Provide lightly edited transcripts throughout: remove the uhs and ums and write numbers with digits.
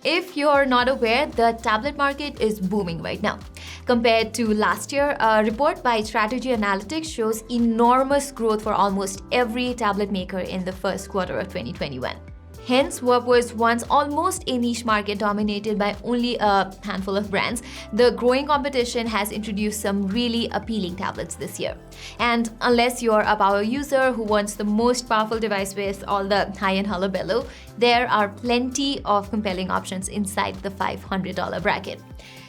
If you're not aware, the tablet market is booming right now. Compared to last year, a report by Strategy Analytics shows enormous growth for almost every tablet maker in the first quarter of 2021. Hence, what was once almost a niche market dominated by only a handful of brands, the growing competition has introduced some really appealing tablets this year. And unless you're a power user who wants the most powerful device with all the high-end hullabaloo, there are plenty of compelling options inside the $500 bracket.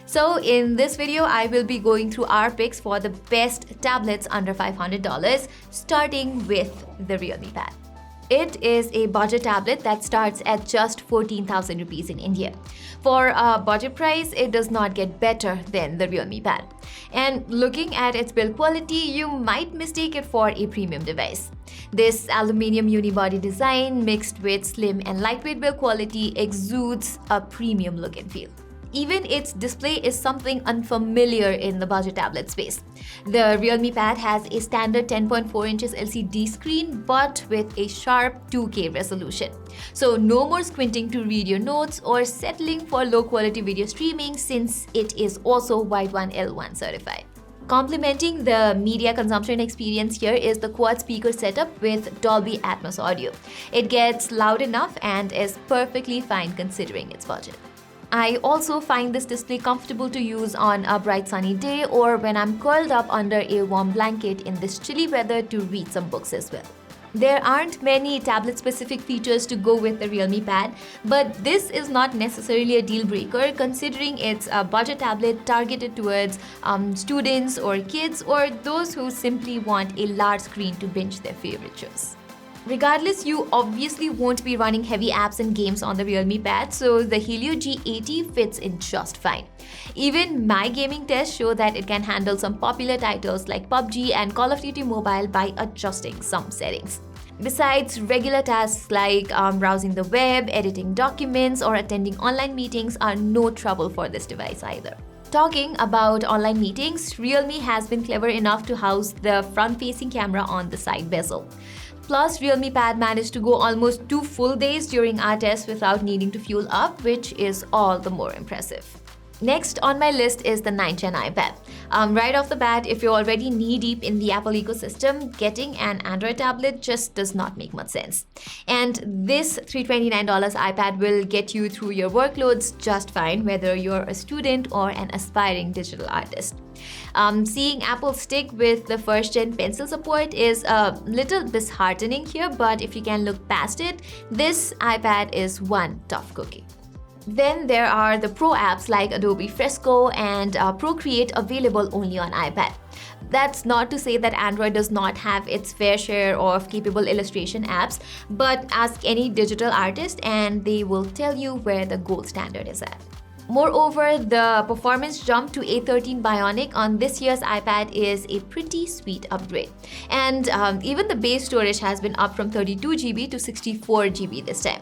So in this video, I will be going through our picks for the best tablets under $500, starting with the Realme Pad. It is a budget tablet that starts at just 14,000 rupees in India. For a budget price, it does not get better than the Realme Pad. And looking at its build quality, you might mistake it for a premium device. This aluminium unibody design mixed with slim and lightweight build quality exudes a premium look and feel. Even its display is something unfamiliar in the budget tablet space. The Realme Pad has a standard 10.4 inches LCD screen but with a sharp 2K resolution. So no more squinting to read your notes or settling for low quality video streaming since it is also White 1 L1 certified. Complementing the media consumption experience here is the quad speaker setup with Dolby Atmos audio. It gets loud enough and is perfectly fine considering its budget. I also find this display comfortable to use on a bright sunny day or when I'm curled up under a warm blanket in this chilly weather to read some books as well. There aren't many tablet-specific features to go with the Realme Pad, but this is not necessarily a deal breaker considering it's a budget tablet targeted towards students or kids or those who simply want a large screen to binge their favorite shows. Regardless, you obviously won't be running heavy apps and games on the Realme Pad, so the Helio G80 fits in just fine. Even my gaming tests show that it can handle some popular titles like PUBG and Call of Duty Mobile by adjusting some settings. Besides, regular tasks like browsing the web, editing documents, or attending online meetings are no trouble for this device either. Talking about online meetings, Realme has been clever enough to house the front-facing camera on the side bezel. Plus, Realme Pad managed to go almost 2 full days during our test without needing to fuel up, which is all the more impressive. Next on my list is the 9th Gen iPad. Right off the bat, if you're already knee-deep in the Apple ecosystem, getting an Android tablet just does not make much sense. And this $329 iPad will get you through your workloads just fine, whether you're a student or an aspiring digital artist. Seeing Apple stick with the 1st Gen Pencil support is a little disheartening here, but if you can look past it, this iPad is one tough cookie. Then there are the Pro apps like Adobe Fresco and Procreate available only on iPad. That's not to say that Android does not have its fair share of capable illustration apps, but ask any digital artist and they will tell you where the gold standard is at. Moreover, the performance jump to A13 Bionic on this year's iPad is a pretty sweet upgrade. And even the base storage has been up from 32 GB to 64 GB this time.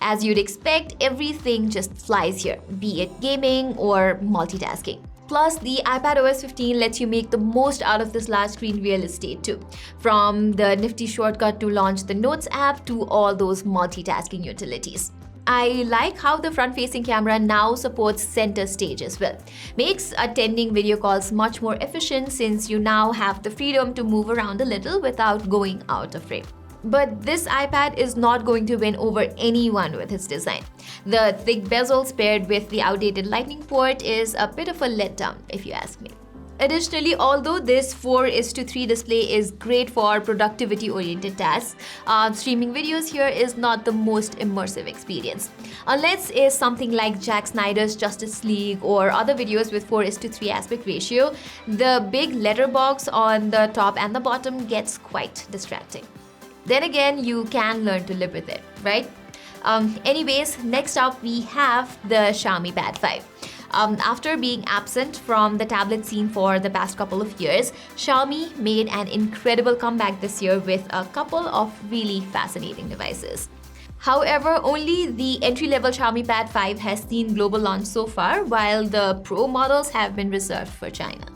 As you'd expect, everything just flies here, be it gaming or multitasking. Plus, the iPadOS 15 lets you make the most out of this large screen real estate too. From the nifty shortcut to launch the Notes app to all those multitasking utilities. I like how the front-facing camera now supports center stage as well. Makes attending video calls much more efficient since you now have the freedom to move around a little without going out of frame. But this iPad is not going to win over anyone with its design. The thick bezels paired with the outdated Lightning port is a bit of a letdown, if you ask me. Additionally, although this 4:3 display is great for productivity-oriented tasks, streaming videos here is not the most immersive experience. Unless it's something like Zack Snyder's Justice League or other videos with 4:3 aspect ratio, the big letterbox on the top and the bottom gets quite distracting. Then again, you can learn to live with it, right? Anyways, next up we have the Xiaomi Pad 5. After being absent from the tablet scene for the past couple of years, Xiaomi made an incredible comeback this year with a couple of really fascinating devices. However, only the entry-level Xiaomi Pad 5 has seen global launch so far, while the Pro models have been reserved for China.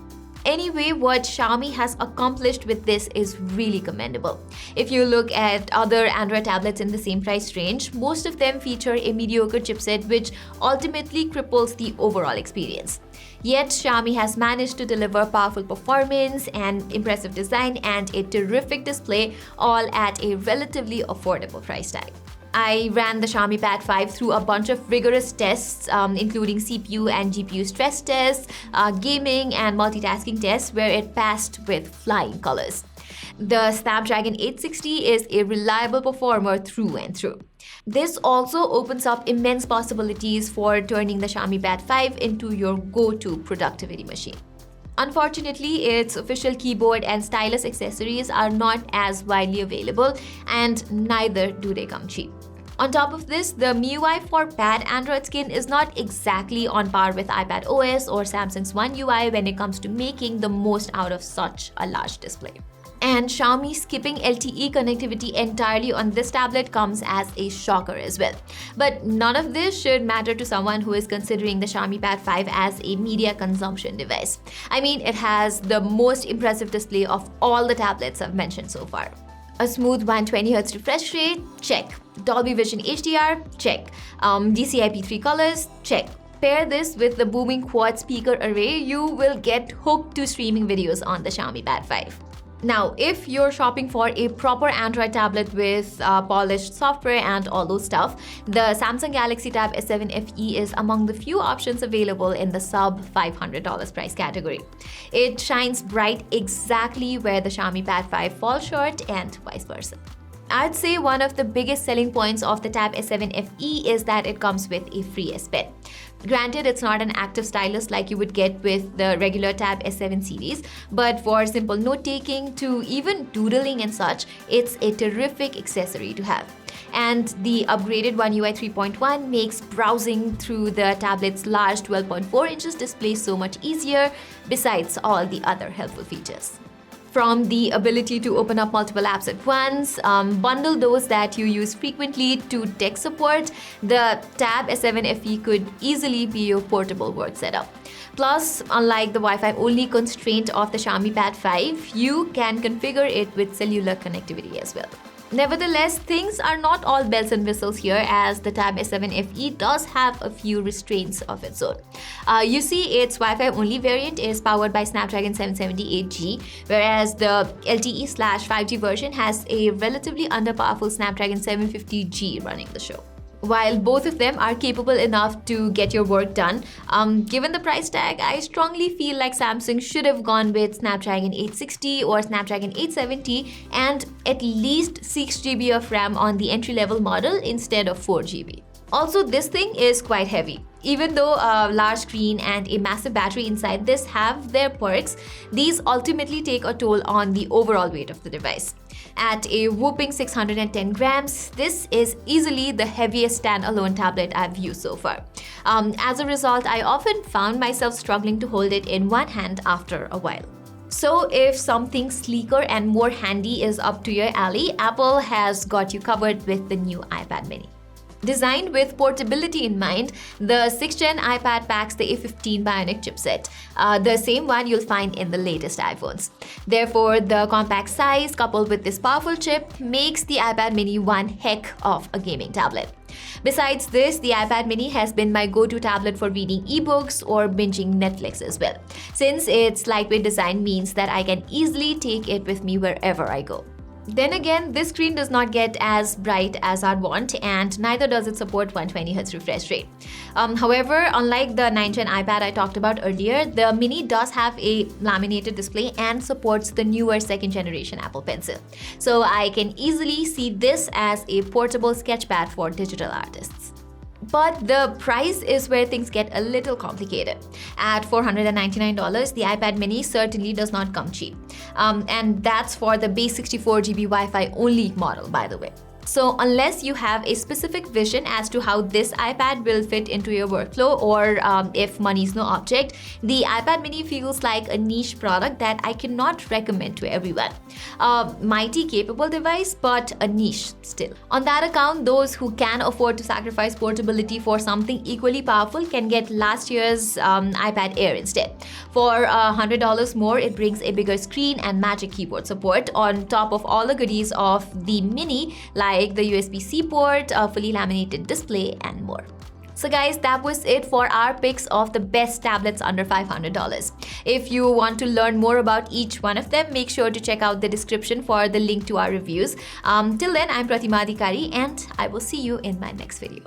Anyway, what Xiaomi has accomplished with this is really commendable. If you look at other Android tablets in the same price range, most of them feature a mediocre chipset which ultimately cripples the overall experience. Yet Xiaomi has managed to deliver powerful performance and impressive design and a terrific display, all at a relatively affordable price tag. I ran the Xiaomi Pad 5 through a bunch of rigorous tests, including CPU and GPU stress tests, gaming and multitasking tests, where it passed with flying colors. The Snapdragon 860 is a reliable performer through and through. This also opens up immense possibilities for turning the Xiaomi Pad 5 into your go-to productivity machine. Unfortunately, its official keyboard and stylus accessories are not as widely available, and neither do they come cheap. On top of this, the MIUI for Pad Android skin is not exactly on par with iPad OS or Samsung's One UI when it comes to making the most out of such a large display. And Xiaomi skipping LTE connectivity entirely on this tablet comes as a shocker as well. But none of this should matter to someone who is considering the Xiaomi Pad 5 as a media consumption device. I mean, it has the most impressive display of all the tablets I've mentioned so far. A smooth 120Hz refresh rate? Check. Dolby Vision HDR? Check. DCI-P3 colors? Check. Pair this with the booming quad speaker array, you will get hooked to streaming videos on the Xiaomi Pad 5. Now, if you're shopping for a proper Android tablet with polished software and all those stuff, the Samsung Galaxy Tab S7 FE is among the few options available in the sub $500 price category. It shines bright exactly where the Xiaomi Pad 5 falls short, and vice versa. I'd say one of the biggest selling points of the Tab S7 FE is that it comes with a free S Pen. Granted, it's not an active stylus like you would get with the regular Tab S7 series, but for simple note-taking to even doodling and such, it's a terrific accessory to have. And the upgraded One UI 3.1 makes browsing through the tablet's large 12.4 inches display so much easier, besides all the other helpful features. From the ability to open up multiple apps at once, bundle those that you use frequently, to tech support, the Tab S7 FE could easily be your portable work setup. Plus, unlike the Wi-Fi only constraint of the Xiaomi Pad 5, you can configure it with cellular connectivity as well. Nevertheless, things are not all bells and whistles here, as the Tab S7 FE does have a few restraints of its own. You see, its Wi-Fi only variant is powered by Snapdragon 778G, whereas the LTE/5G version has a relatively under-powerful Snapdragon 750G running the show. While both of them are capable enough to get your work done, given the price tag, I strongly feel like Samsung should have gone with Snapdragon 860 or Snapdragon 870 and at least 6GB of RAM on the entry-level model instead of 4GB. Also, this thing is quite heavy. Even though a large screen and a massive battery inside this have their perks, these ultimately take a toll on the overall weight of the device. At a whopping 610 grams, this is easily the heaviest standalone tablet I've used so far. As a result, I often found myself struggling to hold it in one hand after a while. So if something sleeker and more handy is up to your alley, Apple has got you covered with the new iPad mini. Designed with portability in mind, the 6th Gen iPad packs the A15 Bionic chipset, the same one you'll find in the latest iPhones. Therefore, the compact size coupled with this powerful chip makes the iPad mini one heck of a gaming tablet. Besides this, the iPad mini has been my go-to tablet for reading ebooks or binging Netflix as well, since its lightweight design means that I can easily take it with me wherever I go. Then again, this screen does not get as bright as I'd want, and neither does it support 120Hz refresh rate. However, unlike the 9th Gen iPad I talked about earlier, the Mini does have a laminated display and supports the newer 2nd generation Apple Pencil. So I can easily see this as a portable sketchpad for digital artists. But the price is where things get a little complicated. At $499, the iPad mini certainly does not come cheap. And that's for the base 64GB Wi-Fi only model, by the way. So unless you have a specific vision as to how this iPad will fit into your workflow, or if money is no object, the iPad mini feels like a niche product that I cannot recommend to everyone. A mighty capable device, but a niche still. On that account, those who can afford to sacrifice portability for something equally powerful can get last year's iPad Air instead. For $100 more, it brings a bigger screen and Magic Keyboard support on top of all the goodies of the mini, like the USB-C port, a fully laminated display, and more. So guys, that was it for our picks of the best tablets under $500. If you want to learn more about each one of them, make sure to check out the description for the link to our reviews. Till then, I'm Pratima, and I will see you in my next video.